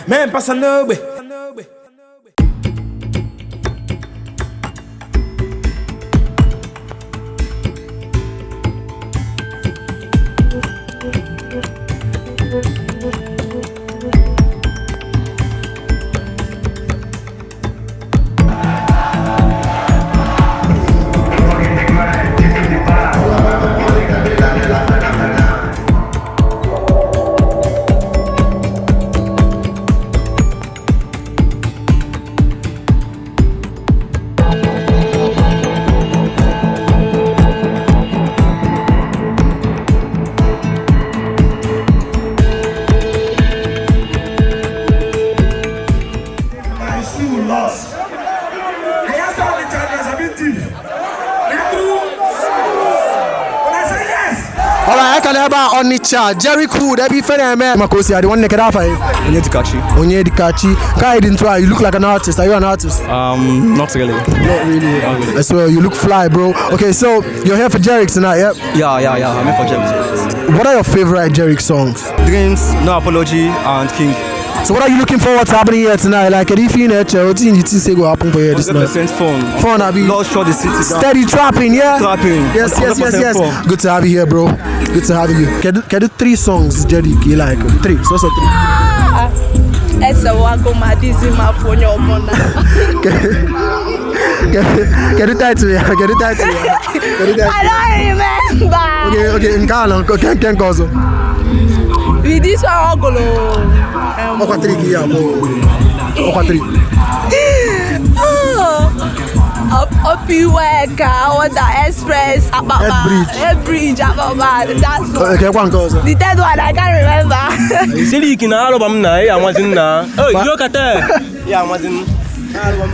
Man, pasa no way. Alright, I can have Onicha, Jeriq, that be fair, man. Makosi, the one naked off. Onyedikachi. Guy didn't try. You look like an artist. Are you an artist? Not really. Not really. I swear, you look fly, bro. Okay, so you're here for Jeriq tonight, yep? Yeah. I'm here for Jeriq. What are your favorite Jeriq songs? Dreams, No Apology, and King. So what are you looking forward to happening here tonight? Like, if you know, what do you say will happen for here this night? 100% fun. Fun, Abi. Lost shot the city. Steady trapping, yeah? Trapping. Yes. Fun. Good to have you here, bro. Good to have you. Can do 3 songs, Jeriq, you like? 3. So 3. It's a wago my dizzy my phone your mona. Get it tight to me. Get it tight to me. I don't remember. Okay, in Ghana, can cause. With this one all go. Oka 3 here, Oka 3. Up you work, what the express about head bridge about that's okay, one cause. The third one I can't remember. Jeriq in album na, I was in na. Oh, you look at that. Yeah, I was in album.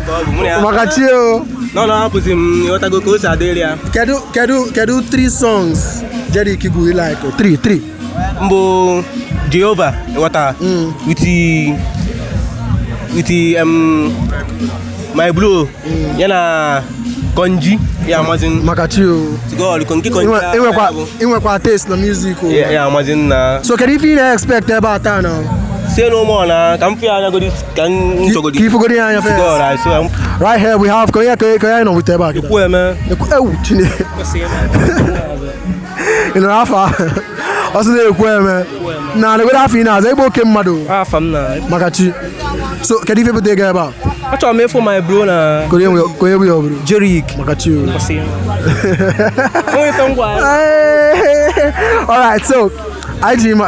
Makachio. No, put him. What I go close at area. Can do 3 songs. Jeriq, you like 3. Mbo Jehovah, water. With the my blue. Yana Konji. Yeah, I was in Makachio. To go, you can keep on. You want taste the music. Yeah, I was in. So can you expect about that now? Say no more now. Come here, I go this. Keep going on your face. Right here we have. Can you know with the back? Poor man. You know how far? What's the poor man? Nah, the way I feel now, they both came mad. Makachi. So can you take about? I try me for my bro na. Jeriq. Makachi. Alright, so I dream.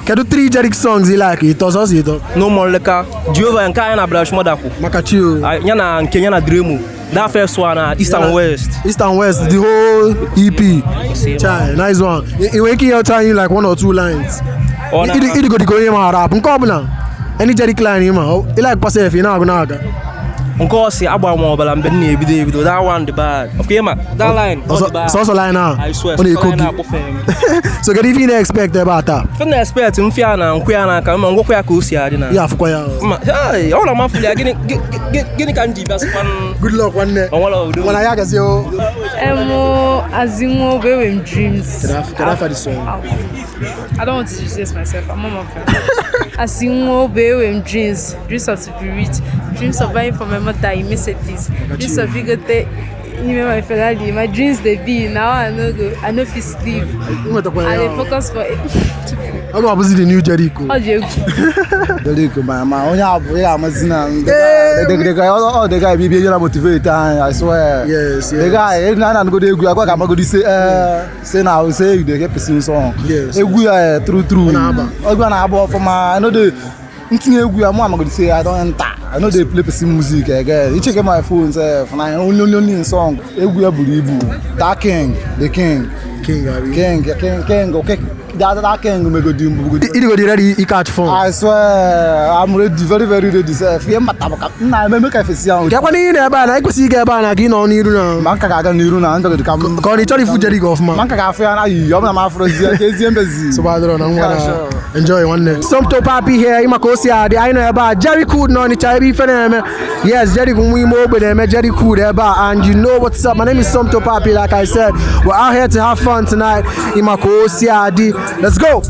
Can do 3 Jeriq songs you like? It was us, No more leka. Jehovah and Kaya na Shmurda. Makachi. Yana Kenya na Dreamu. That first one, East and West. East and West, the whole EP. Chai, nice one. You waking out telling you like 1 or 2 lines. It go to go in my rap. Any Jeriq line, you like pass if you know. Uncle say about more, but I'm betting every day with that one the bad. Okay, ma, that line. Also line now. I swear. So can you expect about that? Can expect him Fiana, Quiana, come on, go where Kusia. Yeah, for hey, all of my family are getting candy. That's fun. Good luck one day. When I ask you, Azimo Bewim dreams. Can I find the song? I don't want to use this myself. I'm on my phone. Azimo Bewim dreams. Dreams of to be rich. Dreams of buying for my mother in Mercedes. Dreams of bigger my Ferrari. My dreams they be now. I know if you sleep. I focus for it. I'm going to see the new Jeriq. Oh, Jeriq, my own the guy be motivated. I swear. Yes. The guy, I'm going to say now, say they get pursuing song. Yes. True. I'm going to have for my, I know the. I'm going to say I don't enter. I know they play some music again. You check my phone, say, I only song. That King, okay. That King will go do. It will be ready. He catch phone. I swear, I'm ready, very ready. Say, if you make a face, I could see Gabana again on Niruna. Manka Niruna under the come. Call each other for Jeriq off, man. Manka you're my friend. So I don't know. Enjoy one day. Some top happy here. Imakosia. I know about Jeriq. No, it's a be yes, Jeriq. We move with them. Jeriq. And you know what's up. My name is Some Top Happy. Like I said, we're out here to have fun tonight. Imakosia. Let's go.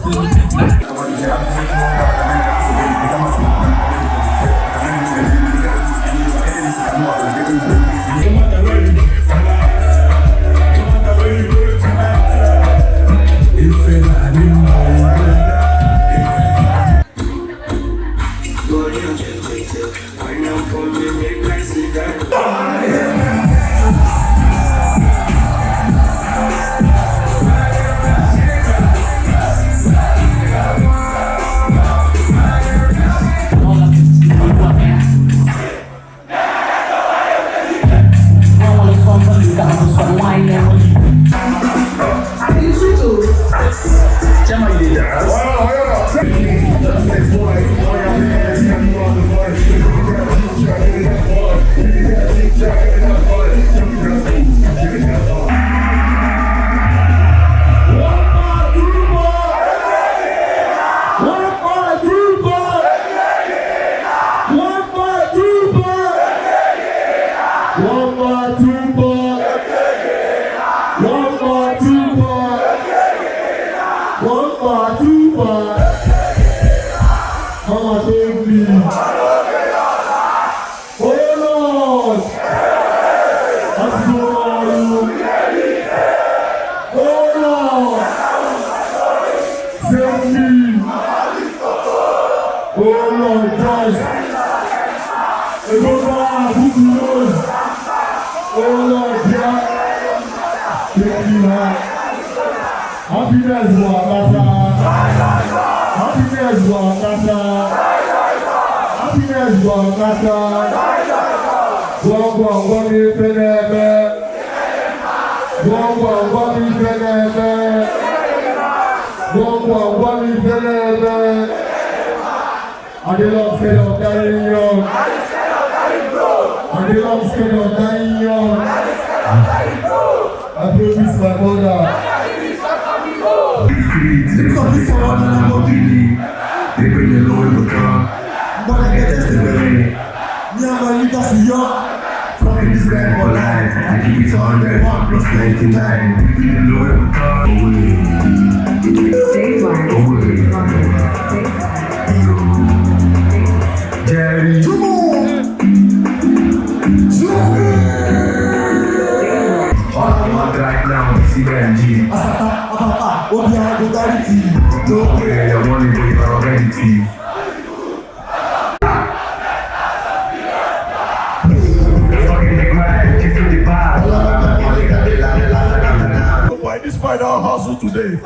Despite our hustle today,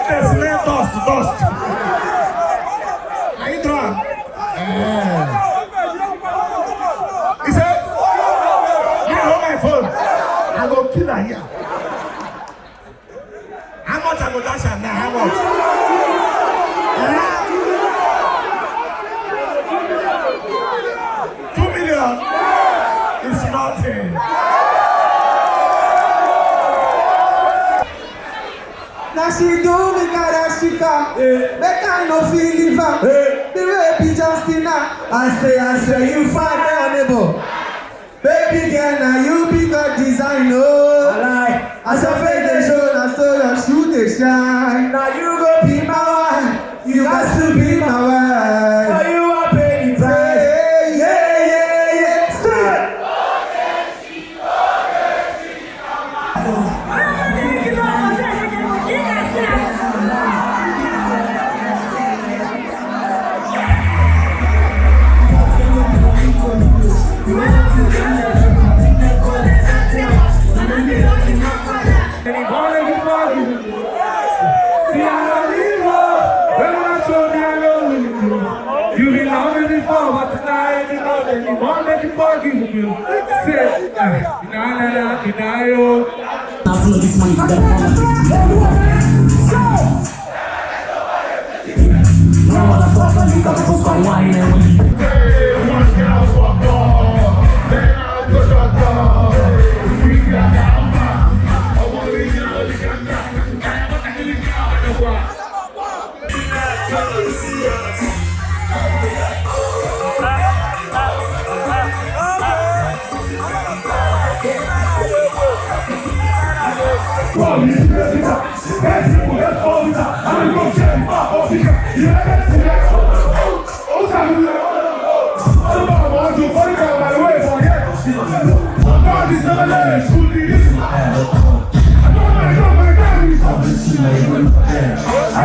let's let dust. Are you drunk? He said, "You hold my phone. I go kill her here. How much I go dash her now? How much? 2 million. It's nothing." Now she do me that she come, make I no feel it from. The way be Justina, I say you find my neighbor. Baby girl, now you be God designer. As a face they show, now so your shoe they shine. Now you go be my wife, you got to be my wife. So you are paying the price. Yeah. Straight. I